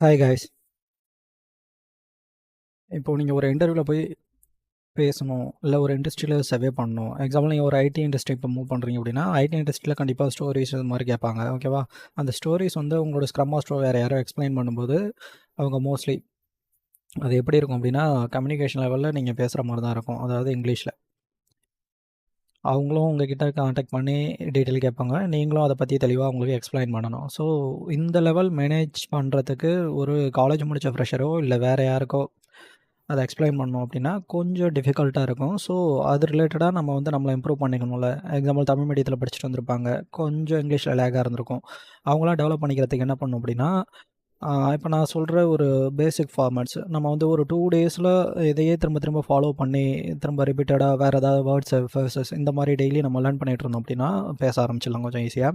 Hi guys. இப்போ நீங்கள் ஒரு இன்டர்வியூவில் போய் பேசணும், இல்லை ஒரு இண்டஸ்ட்ரியில் சர்வே பண்ணணும். எக்ஸாம்பிள் நீங்கள் ஒரு ஐடி இண்டஸ்ட்ரி இப்போ மூவ் பண்ணுறீங்க அப்படின்னா, ஐடி இண்டஸ்ட்ரியில் கண்டிப்பாக ஸ்டோரிஸ் இது மாதிரி கேட்பாங்க, ஓகேவா? அந்த ஸ்டோரிஸ் வந்து உங்களோட ஸ்க்ரம் மாஸ்டர் வேறு யாரோ எக்ஸ்பிளைன் பண்ணும்போது அவங்க மோஸ்ட்லி அது எப்படி இருக்கும் அப்படின்னா, கம்யூனிகேஷன் லெவலில் நீங்கள் பேசுகிற மாதிரி தான் இருக்கும், அதாவது இங்கிலீஷில். அவங்களும் உங்ககிட்ட காண்டாக்ட் பண்ணி டீட்டெயில் கேட்பாங்க, நீங்களும் அதை பற்றி தெளிவாக அவங்களுக்கு எக்ஸ்பிளைன் பண்ணணும். ஸோ இந்த லெவல் மேனேஜ் பண்ணுறதுக்கு ஒரு காலேஜ் முடித்த ஃப்ரெஷரோ இல்லை வேறு யாருக்கோ அதை எக்ஸ்பிளைன் பண்ணோம் அப்படின்னா கொஞ்சம் டிஃபிகல்ட்டாக இருக்கும். ஸோ அது ரிலேட்டடாக நம்ம வந்து நம்மளை இம்ப்ரூவ் பண்ணிக்கணும்ல. எக்ஸாம்பிள் தமிழ் மீடியத்தில் படிச்சுட்டு வந்திருப்பாங்க, கொஞ்சம் இங்கிலீஷில் லேக்காக இருந்திருக்கும். அவங்களாம் டெவலப் பண்ணிக்கிறதுக்கு என்ன பண்ணணும் அப்படின்னா, இப்போ நான் சொல்கிற ஒரு பேசிக் ஃபார்மேட்ஸ் நம்ம வந்து ஒரு 2 டேஸில் இதையே திரும்ப திரும்ப ஃபாலோ பண்ணி திரும்ப ரிப்பீட்டடாக வேறு ஏதாவது வேர்ட்ஸ் ஃபர்சஸ் இந்த மாதிரி டெய்லி நம்ம லேர்ன் பண்ணிகிட்டு இருந்தோம் அப்படின்னா பேச ஆரம்பிச்சிடலாம் கொஞ்சம் ஈஸியாக.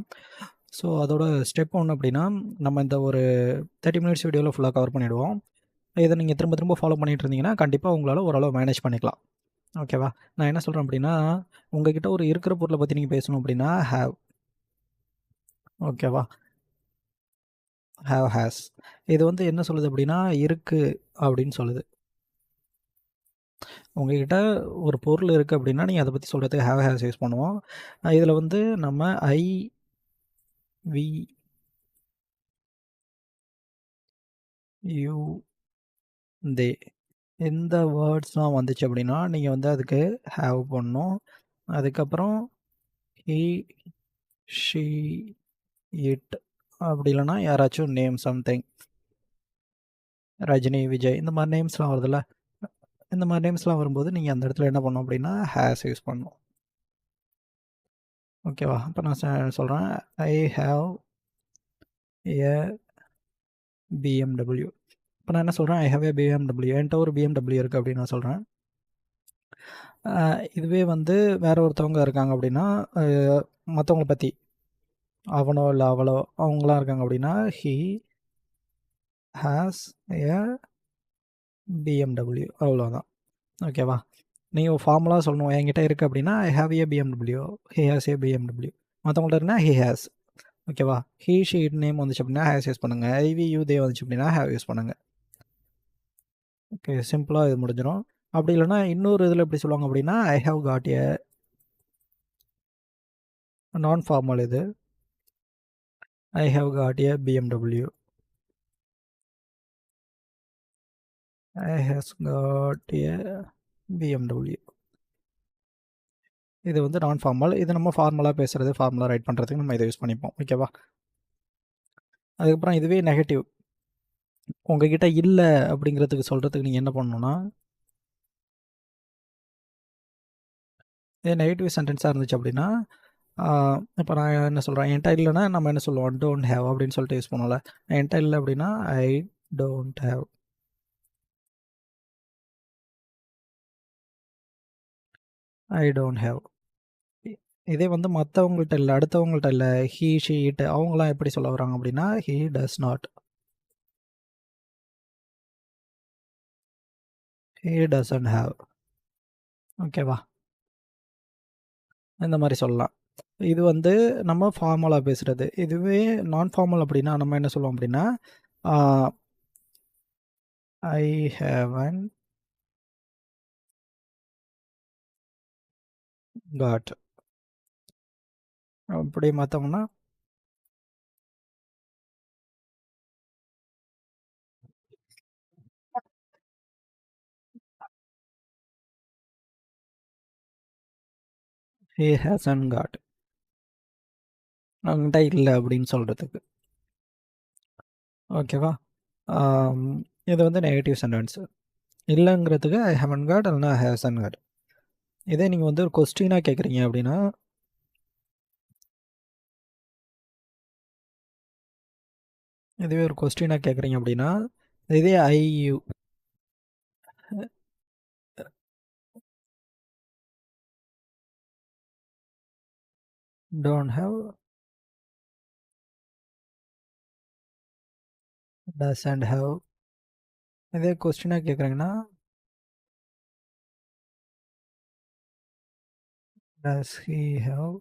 ஸோ அதோட ஸ்டெப் 1 அப்படின்னா, நம்ம இந்த ஒரு 30 மினிட்ஸ் வீடியோவில் ஃபுல்லாக கவர் பண்ணிவிடுவோம். இதை நீங்கள் திரும்ப திரும்ப ஃபாலோ பண்ணிட்டு இருந்தீங்கன்னா கண்டிப்பாக உங்களால் ஓரளவு மேனேஜ் பண்ணிக்கலாம், ஓகேவா? நான் என்ன சொல்கிறேன் அப்படின்னா, உங்ககிட்ட ஒரு இருக்கிற பொருளை பற்றி நீங்கள் பேசணும் அப்படின்னா ஹேவ், ஓகேவா? ஹேவ் ஹேஸ் இது வந்து என்ன சொல்லுது அப்படின்னா இருக்குது அப்படின்னு சொல்லுது. உங்ககிட்ட ஒரு பொருள் இருக்குது அப்படின்னா நீங்கள் அதை பற்றி சொல்கிறதுக்கு ஹேவ் ஹேஸ் யூஸ் பண்ணுவோம். இதில் வந்து நம்ம ஐ, வி, யூ, தே இந்த வேர்ட்ஸ்லாம் வந்துச்சு அப்படின்னா நீங்கள் வந்து அதுக்கு ஹேவ் பண்ணணும். அதுக்கப்புறம் ஹி, ஷீ, இட் அப்படி இல்லைனா யாராச்சும் நேம் சம்திங், ரஜினி, விஜய் இந்த மாதிரி நேம்ஸ்லாம் வருதுல்ல. இந்த மாதிரி நேம்ஸ்லாம் வரும்போது நீங்கள் அந்த இடத்துல என்ன பண்ணணும் அப்படின்னா ஹேஸ் யூஸ் பண்ணணும், ஓகேவா? இப்போ நான் சொல்கிறேன், ஐ ஹாவ் ஏ பிஎம்டபிள்யூ. இப்போ நான் என்ன சொல்கிறேன், ஐ ஹாவ் ஏ பிஎம்டபிள்யூ, என்கிட்ட ஒரு பிஎம்டபிள்யூ இருக்குது அப்படின்னு நான் சொல்கிறேன். இதுவே வந்து வேற ஒருத்தவங்க இருக்காங்க அப்படின்னா, மற்றவங்கள பற்றி அவனோ இல்லை அவளோ அவங்களாம் இருக்காங்க அப்படின்னா ஹீ ஹேஸ் ஏ பிஎம்டபிள்யூ, அவ்வளோதான், ஓகேவா? நீங்கள் ஃபார்முலா சொல்லணும், என்கிட்ட இருக்குது அப்படின்னா I have A BMW, he has a BMW. மற்றவங்கள்ட்ட இருந்தால் ஹி ஹேஸ், ஓகேவா? ஹீ ஷீ இட் நேம் வந்துச்சு அப்படின்னா ஹேஸ் யூஸ் பண்ணுங்கள். ஐவி யூ தே வந்துச்சு அப்படின்னா ஹேவ் யூஸ் பண்ணுங்கள். ஓகே, சிம்பிளாக இது முடிஞ்சிடும். அப்படி இல்லைனா இன்னொரு இதில் எப்படி சொல்லுவாங்க அப்படின்னா ஐ ஹேவ் காட் ஏ நான் ஃபார்மல், இது I have God A BMW, I has God A BMW. இது வந்து நான் ஃபார்மல். இது நம்ம ஃபார்மலாக பேசுகிறது, ஃபார்முலா ரைட் பண்ணுறதுக்கு நம்ம இதை யூஸ் பண்ணிப்போம், ஓகேவா? அதுக்கப்புறம் இதுவே நெகட்டிவ், உங்ககிட்ட இல்லை அப்படிங்கிறதுக்கு சொல்கிறதுக்கு நீங்கள் என்ன பண்ணணும்னா, இதே நெகட்டிவ் சென்டென்ஸாக இருந்துச்சு அப்படின்னா, இப்போ நான் என்ன சொல்கிறேன், என்கிட்ட இல்லைன்னா நம்ம என்ன சொல்லுவோம், டோன்ட் ஹேவ் அப்படின்னு சொல்லிட்டு யூஸ் பண்ணுவோம்ல. என்கிட்ட இல்லை அப்படின்னா I don't have, I don't have. இதே வந்து மற்றவங்கள்ட்ட இல்லை, அடுத்தவங்கள்ட்ட இல்லை, ஹீ ஷீ இட் அவங்களாம் எப்படி சொல்ல வராங்க அப்படின்னா he does not, he doesn't have, ஓகேவா? இந்த மாதிரி சொல்லலாம். இது வந்து நம்ம ஃபார்மலாக பேசுகிறது. இதுவே நான் ஃபார்மல் அப்படின்னா நம்ம என்ன சொல்லுவோம் அப்படின்னா ஐ ஹேவன் காட். அப்படி மற்றவங்கன்னா ஹி ஹேசன் காட், அவங்ககிட்ட இல்லை அப்படின்னு சொல்கிறதுக்கு, ஓகேவா? இது வந்து நெகட்டிவ் சென்டென்ஸ். இல்லைங்கிறதுக்கு ஐ ஹேவன் காட் இல்லைனா ஐ ஹேசன் காட். இதே நீங்கள் வந்து ஒரு கொஸ்டினாக கேட்குறீங்க அப்படின்னா, இதுவே ஒரு கொஸ்டினாக கேட்குறீங்க அப்படின்னா இதே I you don't have, doesn't have. இதே கொஸ்டினாக கேட்குறீங்கன்னா does he have,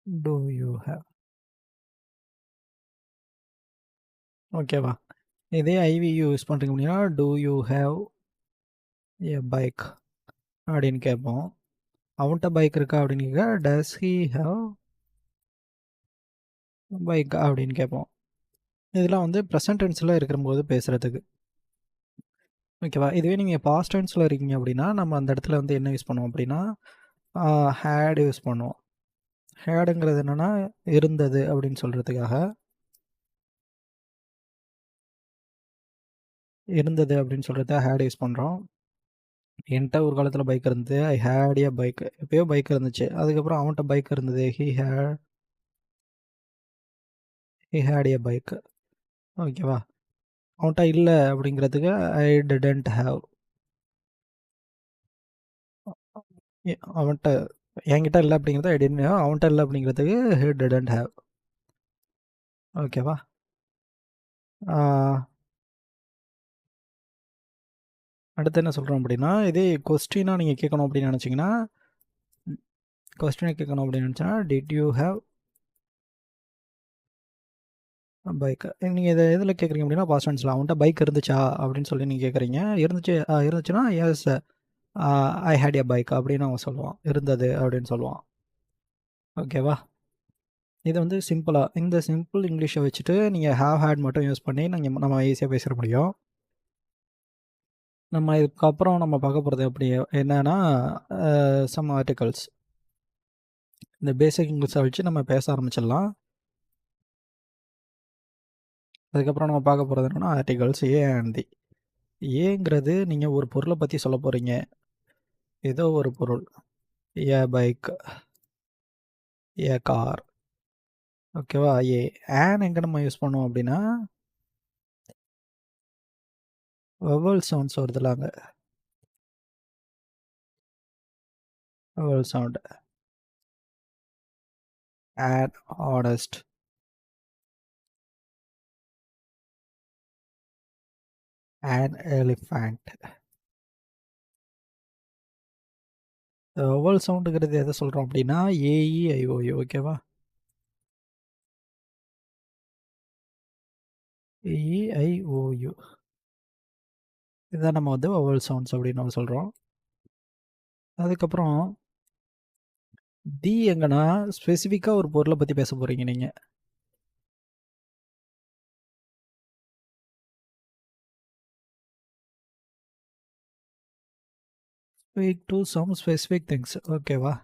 do you have. ஓகேவா? இதே ஐவி யூஸ் பண்ணுறீங்க அப்படின்னா, do you have a bike அப்படின்னு கேட்போம். அவன்ட்ட பைக் இருக்கா அப்படின்னு கேட்க, டஸ் ஹி ஹேவ் பைக் அப்படின்னு கேட்போம். இதெல்லாம் வந்து ப்ரெசன்ட் டென்ஸில் இருக்கிறம்போது பேசுகிறதுக்கு. ஓகேவா? இதுவே நீங்கள் பாஸ்ட் டென்ஸில் இருக்கீங்க அப்படின்னா, நம்ம அந்த இடத்துல வந்து என்ன யூஸ் பண்ணுவோம் அப்படின்னா, ஹேட் யூஸ் பண்ணுவோம். ஹேடுங்கிறது என்னென்னா, இருந்தது அப்படின்னு சொல்கிறதுக்காக. இருந்தது அப்படின்னு சொல்கிறத ஹேட் யூஸ் பண்ணுறோம். என்ட்ட ஒரு காலத்தில் பைக் இருந்தது. I had a bike. எப்பயோ பைக் இருந்துச்சு. அதுக்கப்புறம் அவன்ட்ட பைக் இருந்தது. He had a bike. ஓகேவா? அவன்ட்ட இல்ல அப்படிங்கிறதுக்கு ஐ டிடன்ட் ஹேவ். அவன்ட்ட என்கிட்ட இல்ல அப்படிங்கிறது ஐ டிட்ன்ட் ஹேவ். அவன்ட்ட இல்ல அப்படிங்கிறதுக்கு ஹி டிடன்ட் ஹேவ். ஓகேவா? ஆ அடுத்து என்ன சொல்றோம் அப்படின்னா, இதே கொஸ்டினா நீங்க கேட்கணும் அப்படின்னு நினைச்சீங்கன்னா, கொஸ்டினா கேட்கணும் அப்படின்னு நினைச்சா, டிட் யூ ஹேவ் பைக்? நீங்க இத எதுல கேட்குறீங்க அப்படின்னா, பாஸ்ட் டென்ஸ்ல அவன்ட்ட பைக் இருந்துச்சா? அப்படின்னு சொல்லி நீங்க கேட்குறீங்க. இருந்துச்சுன்னா, yes I had a bike அப்படின்னு அவன் சொல்லுவான். இருந்தது அப்படின்னு சொல்லுவான். ஓகேவா? இது வந்து சிம்பிளா இந்த சிம்பிள் இங்கிலீஷை வச்சுட்டு நீங்கள் ஹேவ் ஹேட் மட்டும் யூஸ் பண்ணி நம்ம ஈஸியாக பேசிட முடியும். நம்ம இதுக்கப்புறம் நம்ம பார்க்க போகிறது எப்படி என்னன்னா சம் ஆர்டிகல்ஸ். இந்த பேசிக் இங்கிலீஷை வச்சு நம்ம பேச ஆரம்பிச்சிடலாம். அதுக்கப்புறம் நம்ம பார்க்க போகிறது என்னென்னா ஆர்டிகல்ஸ் ஏ அண்ட் தி. ஏங்கிறது நீங்கள் ஒரு பொருளை பற்றி சொல்ல போகிறீங்க. ஏதோ ஒரு பொருள். ஏ பைக், ஏ கார். ஓகேவா? ஏ ஆன் எங்கே நம்ம யூஸ் பண்ணுவோம் அப்படின்னா, வவல் சவுண்ட்ஸ் வருதுல அங்கே. Vowel sound. an honest, an elephant. வவல் சவுண்டுங்கிறது எதை சொல்கிறோம் அப்படின்னா ஏஇஐஓயு. ஓகேவா? ஏஇஐஓயு இதான் நம்ம வந்து வவல் சவுண்ட்ஸ் அப்படின்னு நம்ம சொல்கிறோம். அதுக்கப்புறம் தி எங்கன்னா ஸ்பெசிஃபிக்காக ஒரு பொருளை பற்றி பேச போகிறீங்க நீங்கள். Speak to some specific things. ஓகேவா?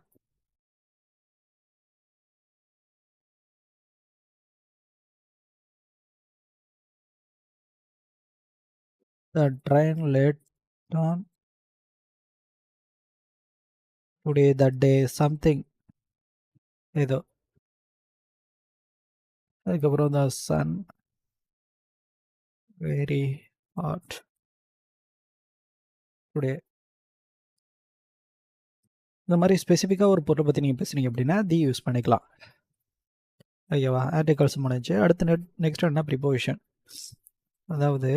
The train late on today the day something ஏதோ. அதுக்கப்புறம் the sun very hot today. இந்த மாதிரி ஸ்பெசிஃபிக்காக ஒரு பொருளை பற்றி நீங்கள் பேசுனீங்க அப்படின்னா தி யூஸ் பண்ணிக்கலாம். ஓகேவா? ஆர்டிகல்ஸ் முடிஞ்சு அடுத்து நெக்ஸ்ட் என்ன ப்ரிப்போசிஷன். அதாவது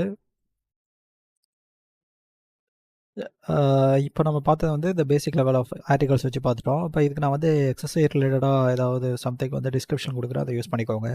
இப்போ நம்ம பார்த்தது வந்து இந்த பேசிக் லெவல் ஆஃப் ஆர்டிகல்ஸ் வச்சு பார்த்துட்டோம். இப்போ இதுக்கு நான் வந்து எக்ஸசைஸ் ரிலேட்டடாக ஏதாவது சம்திங் வந்து டிஸ்கிரிப்ஷன் கொடுக்குறேன், அதை யூஸ் பண்ணிக்கோங்க.